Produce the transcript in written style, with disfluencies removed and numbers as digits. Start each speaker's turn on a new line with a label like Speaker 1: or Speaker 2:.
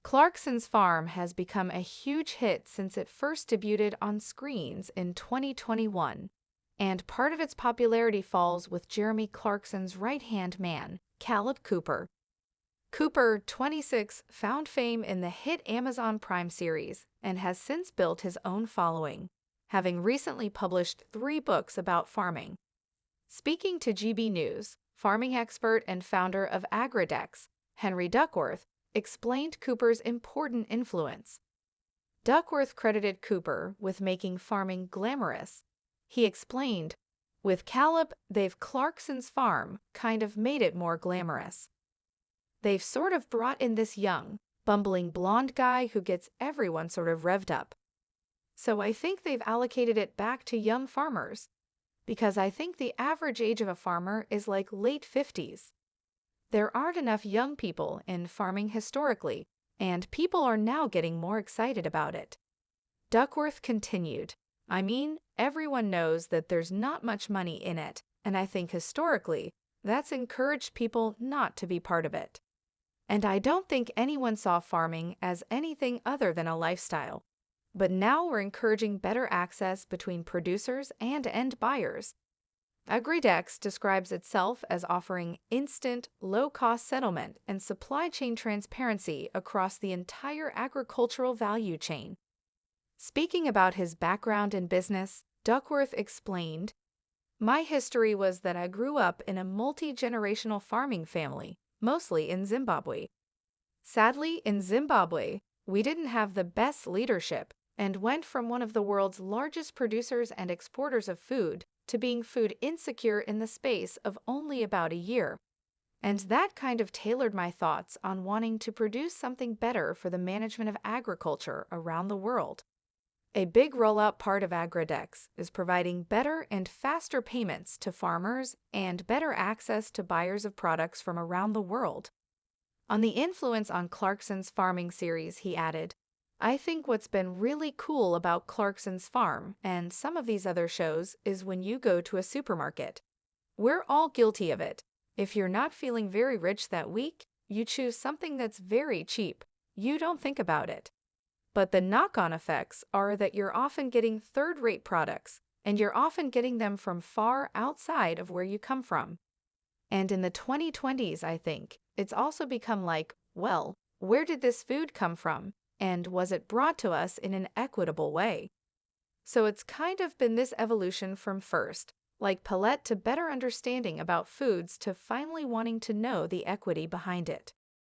Speaker 1: Clarkson's Farm has become a huge hit since it first debuted on screens in 2021, and part of its popularity falls with Jeremy Clarkson's right-hand man, Kaleb Cooper. Cooper, 26, found fame in the hit Amazon Prime series and has since built his own following, having recently published 3 books about farming. Speaking to GB News, farming expert and founder of Agridex, Henry Duckworth, explained Cooper's important influence. Duckworth credited Cooper with making farming glamorous. He explained, "With Kaleb, they've Clarkson's Farm kind of made it more glamorous. They've sort of brought in this young, bumbling blonde guy who gets everyone sort of revved up. So I think they've allocated it back to young farmers, because I think the average age of a farmer is like late 50s. There aren't enough young people in farming historically, and people are now getting more excited about it." Duckworth continued, "I mean, everyone knows that there's not much money in it, and I think historically, that's encouraged people not to be part of it. And I don't think anyone saw farming as anything other than a lifestyle. But now we're encouraging better access between producers and end buyers." Agridex describes itself as offering instant, low-cost settlement and supply chain transparency across the entire agricultural value chain. Speaking about his background in business, Duckworth explained, "My history was that I grew up in a multi-generational farming family, mostly in Zimbabwe. Sadly, in Zimbabwe, we didn't have the best leadership and went from one of the world's largest producers and exporters of food to being food insecure in the space of only about a year. And that kind of tailored my thoughts on wanting to produce something better for the management of agriculture around the world. A big rollout part of Agridex is providing better and faster payments to farmers and better access to buyers of products from around the world." On the influence on Clarkson's farming series, he added, "I think what's been really cool about Clarkson's Farm and some of these other shows is when you go to a supermarket. We're all guilty of it. If you're not feeling very rich that week, you choose something that's very cheap. You don't think about it. But the knock-on effects are that you're often getting third-rate products, and you're often getting them from far outside of where you come from. And in the 2020s, I think, it's also become like, well, where did this food come from? And was it brought to us in an equitable way?" So it's kind of been this evolution from first, like palette to better understanding about foods to finally wanting to know the equity behind it.